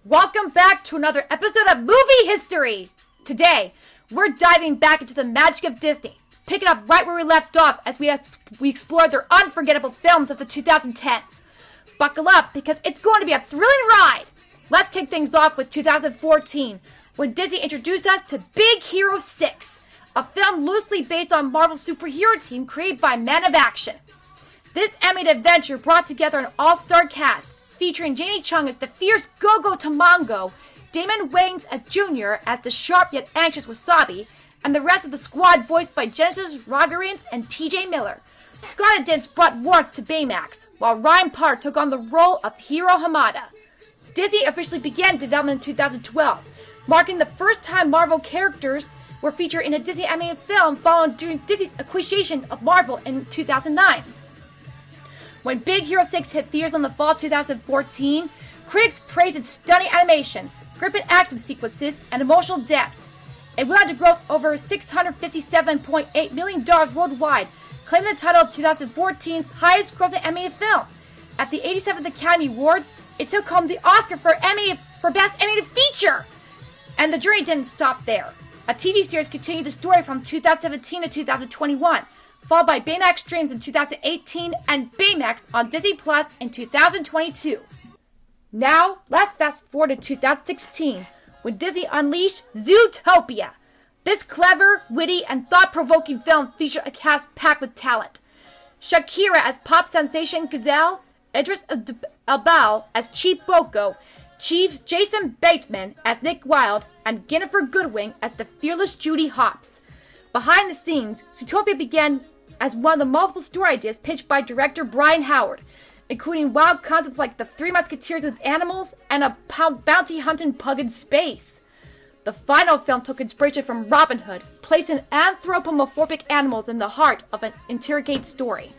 Welcome back to another episode of Movie History! Today, we're diving back into the magic of Disney, picking up right where we left off as we explore their unforgettable films of the 2010s. Buckle up because it's going to be a thrilling ride! Let's kick things off with 2014, when Disney introduced us to Big Hero 6, a film loosely based on Marvel's superhero team created by Men of Action. This animated adventure brought together an all-star cast, featuring Jamie Chung as the fierce Go-Go Tamango, Damon Wayans as Junior as the sharp yet anxious Wasabi, and the rest of the squad voiced by Genesis Rogarins and T.J. Miller. Scott Adams brought warmth to Baymax, while Ryan Park took on the role of Hiro Hamada. Disney officially began development in 2012, marking the first time Marvel characters were featured in a Disney animated film following Disney's acquisition of Marvel in 2009. When Big Hero 6 hit theaters in the fall of 2014, critics praised its stunning animation, gripping action sequences, and emotional depth. It went on to gross over $657.8 million worldwide, claiming the title of 2014's highest-grossing animated film. At the 87th Academy Awards, it took home the Oscar for Best Animated Feature! And the journey didn't stop there. A TV series continued the story from 2017 to 2021, followed by Baymax Dreams in 2018 and Baymax on Disney Plus in 2022. Now, let's fast forward to 2016, when Disney unleashed Zootopia. This clever, witty, and thought-provoking film featured a cast packed with talent. Shakira as pop sensation Gazelle, Idris Elba as Chief Boko, Chief Jason Bateman as Nick Wilde, and Ginnifer Goodwin as the fearless Judy Hopps. Behind the scenes, Zootopia began as one of the multiple story ideas pitched by director Brian Howard, including wild concepts like the Three Musketeers with animals and a bounty hunting pug in space. The final film took inspiration from Robin Hood, placing anthropomorphic animals in the heart of an interrogate story.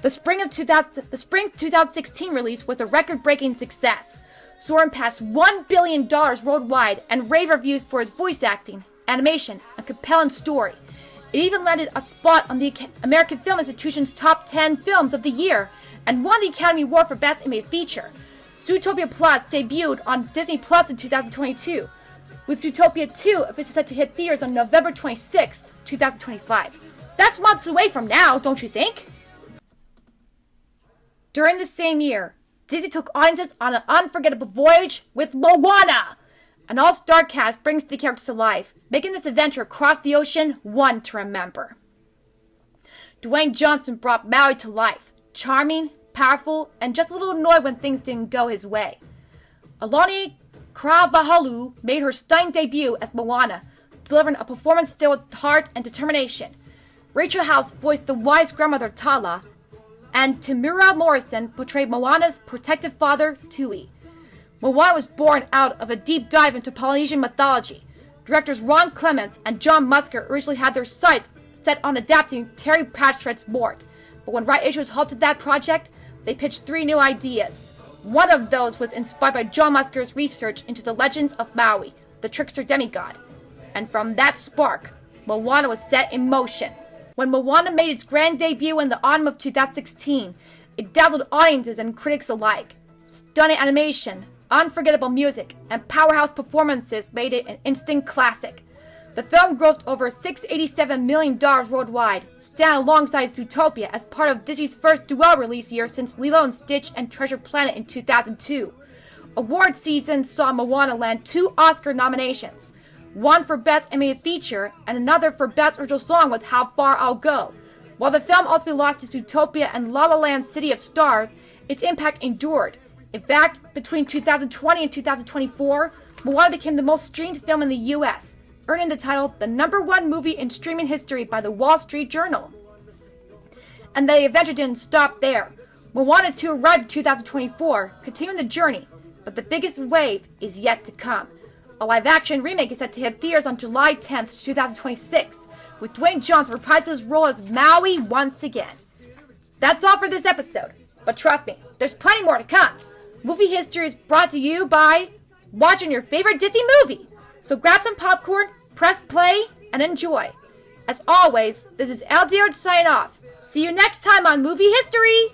The spring 2016 release was a record-breaking success, soaring past $1 billion worldwide and rave reviews for its voice acting, animation, and compelling story. It even landed a spot on the American Film Institute's top 10 films of the year and won the Academy Award for Best Animated Feature. Zootopia Plus debuted on Disney Plus in 2022, with Zootopia 2 officially set to hit theaters on November 26, 2025. That's months away from now, don't you think? During the same year, Disney took audiences on an unforgettable voyage with Moana. An all-star cast brings the characters to life, making this adventure across the ocean one to remember. Dwayne Johnson brought Maui to life, charming, powerful, and just a little annoyed when things didn't go his way. Aloni Kravahalu made her stunning debut as Moana, delivering a performance filled with heart and determination. Rachel House voiced the wise grandmother Tala, and Tamura Morrison portrayed Moana's protective father, Tui. Moana was born out of a deep dive into Polynesian mythology. Directors Ron Clements and John Musker originally had their sights set on adapting Terry Pratchett's Mort, but when Right Issues halted that project, they pitched 3 new ideas. One of those was inspired by John Musker's research into the legends of Maui, the trickster demigod. And from that spark, Moana was set in motion. When Moana made its grand debut in the autumn of 2016, it dazzled audiences and critics alike. Stunning animation, unforgettable music, and powerhouse performances made it an instant classic. The film grossed over $687 million worldwide, standing alongside Zootopia as part of Disney's first dual release year since Lilo & Stitch and Treasure Planet in 2002. Award season saw Moana land 2 Oscar nominations, one for Best Animated Feature and another for Best Original Song with How Far I'll Go. While the film ultimately lost to Zootopia and La La Land's City of Stars, its impact endured. In fact, between 2020 and 2024, Moana became the most streamed film in the U.S., earning the title the #1 movie in streaming history by the Wall Street Journal. And the adventure didn't stop there. Moana 2 arrived in 2024, continuing the journey, but the biggest wave is yet to come. A live-action remake is set to hit theaters on July 10th, 2026, with Dwayne Johnson reprising his role as Maui once again. That's all for this episode, but trust me, there's plenty more to come. Movie History is brought to you by watching your favorite Disney movie. So grab some popcorn, press play, and enjoy. As always, this is L.D.E signing off. See you next time on Movie History!